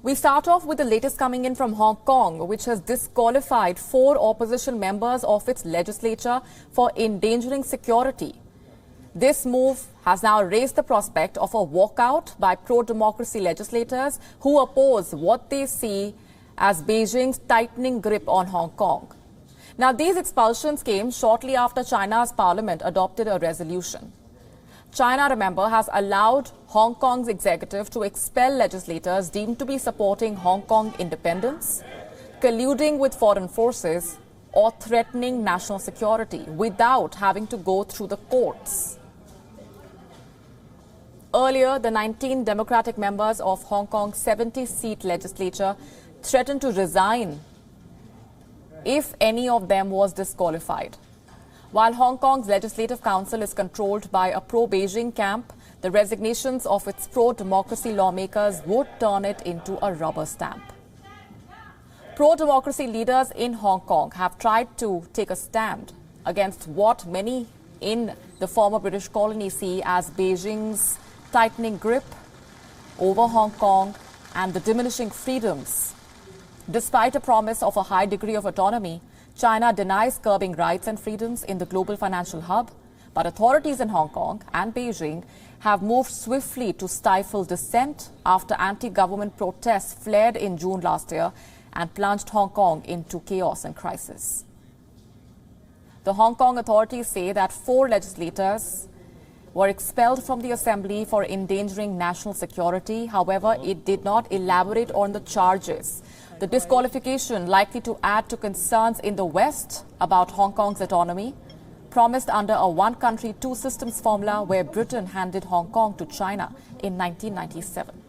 We start off with the latest coming in from Hong Kong, which has disqualified 4 opposition members of its legislature for endangering security. This move has now raised the prospect of a walkout by pro-democracy legislators who oppose what they see as Beijing's tightening grip on Hong Kong. Now, these expulsions came shortly after China's parliament adopted a resolution. China, remember, has allowed Hong Kong's executive to expel legislators deemed to be supporting Hong Kong independence, colluding with foreign forces, or threatening national security without having to go through the courts. Earlier, the 19 Democratic members of Hong Kong's 70-seat legislature threatened to resign if any of them was disqualified. While Hong Kong's Legislative Council is controlled by a pro-Beijing camp, the resignations of its pro-democracy lawmakers would turn it into a rubber stamp. Pro-democracy leaders in Hong Kong have tried to take a stand against what many in the former British colony see as Beijing's tightening grip over Hong Kong and the diminishing freedoms. Despite a promise of a high degree of autonomy, China denies curbing rights and freedoms in the global financial hub, but authorities in Hong Kong and Beijing have moved swiftly to stifle dissent after anti-government protests flared in June last year and plunged Hong Kong into chaos and crisis. The Hong Kong authorities say that 4 legislators were expelled from the assembly for endangering national security. However, it did not elaborate on the charges. The disqualification likely to add to concerns in the West about Hong Kong's autonomy, promised under a one-country, two-systems formula where Britain handed Hong Kong to China in 1997.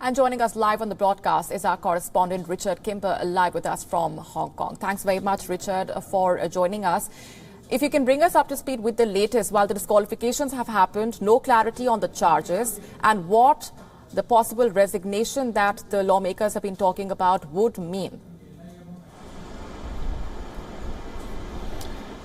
And joining us live on the broadcast is our correspondent Richard Kimber, live with us from Hong Kong. Thanks very much, Richard, for joining us. If you can bring us up to speed with the latest, while the disqualifications have happened, no clarity on the charges and what the possible resignation that the lawmakers have been talking about would mean.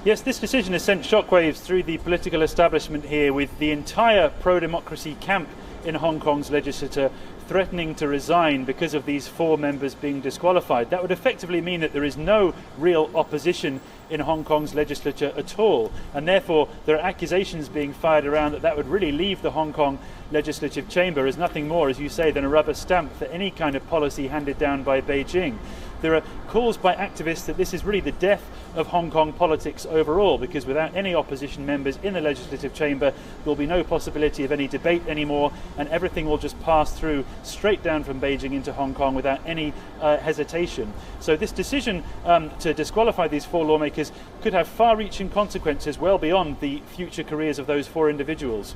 Yes, this decision has sent shockwaves through the political establishment here, with the entire pro-democracy camp in Hong Kong's legislature threatening to resign because of these 4 members being disqualified. That would effectively mean that there is no real opposition in Hong Kong's legislature at all, and therefore there are accusations being fired around that would really leave the Hong Kong legislative chamber as nothing more, as you say, than a rubber stamp for any kind of policy handed down by Beijing. There are calls by activists that this is really the death of Hong Kong politics overall, because without any opposition members in the legislative chamber, there will be no possibility of any debate anymore, and everything will just pass through straight down from Beijing into Hong Kong without any hesitation. So this decision to disqualify these 4 lawmakers could have far-reaching consequences well beyond the future careers of those 4 individuals.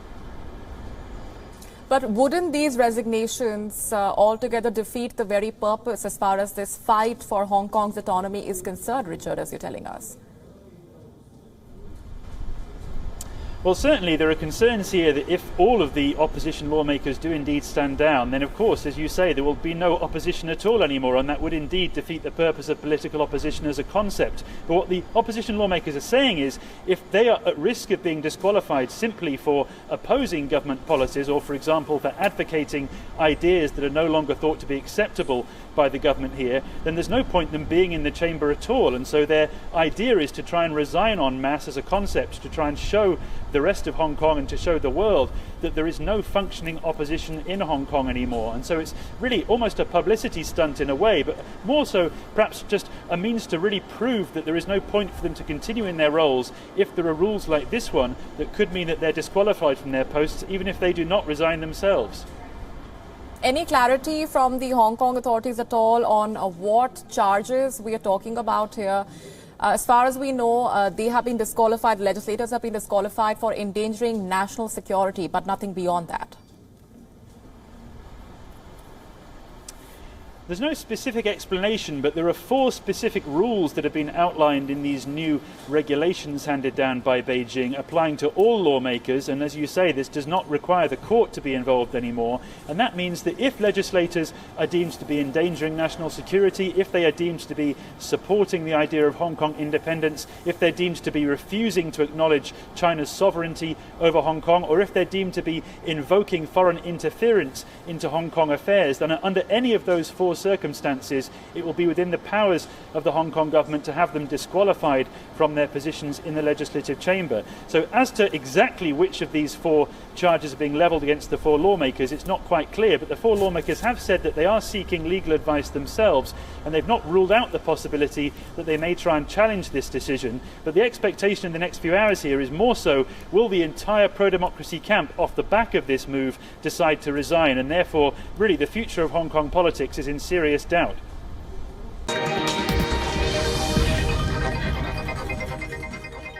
But wouldn't these resignations altogether defeat the very purpose as far as this fight for Hong Kong's autonomy is concerned, Richard, as you're telling us? Well, certainly there are concerns here that if all of the opposition lawmakers do indeed stand down, then of course, as you say, there will be no opposition at all anymore, and that would indeed defeat the purpose of political opposition as a concept. But what the opposition lawmakers are saying is, if they are at risk of being disqualified simply for opposing government policies, or for example for advocating ideas that are no longer thought to be acceptable by the government here, then there's no point in them being in the chamber at all. And so their idea is to try and resign en masse as a concept, to try and show the rest of Hong Kong and to show the world that there is no functioning opposition in Hong Kong anymore. And so it's really almost a publicity stunt in a way, but more so perhaps just a means to really prove that there is no point for them to continue in their roles if there are rules like this one that could mean that they're disqualified from their posts even if they do not resign themselves. Any clarity from the Hong Kong authorities at all on what charges we are talking about here? As far as we know, they have been disqualified, legislators have been disqualified for endangering national security, but nothing beyond that. There's no specific explanation, but there are 4 specific rules that have been outlined in these new regulations handed down by Beijing, applying to all lawmakers. And as you say, this does not require the court to be involved anymore. And that means that if legislators are deemed to be endangering national security, if they are deemed to be supporting the idea of Hong Kong independence, if they're deemed to be refusing to acknowledge China's sovereignty over Hong Kong, or if they're deemed to be invoking foreign interference into Hong Kong affairs, then under any of those 4 circumstances, it will be within the powers of the Hong Kong government to have them disqualified from their positions in the legislative chamber. So as to exactly which of these 4 charges are being levelled against the 4 lawmakers, it's not quite clear, but the 4 lawmakers have said that they are seeking legal advice themselves, and they've not ruled out the possibility that they may try and challenge this decision. But the expectation in the next few hours here is more so, will the entire pro-democracy camp off the back of this move decide to resign, and therefore really the future of Hong Kong politics is in serious doubt.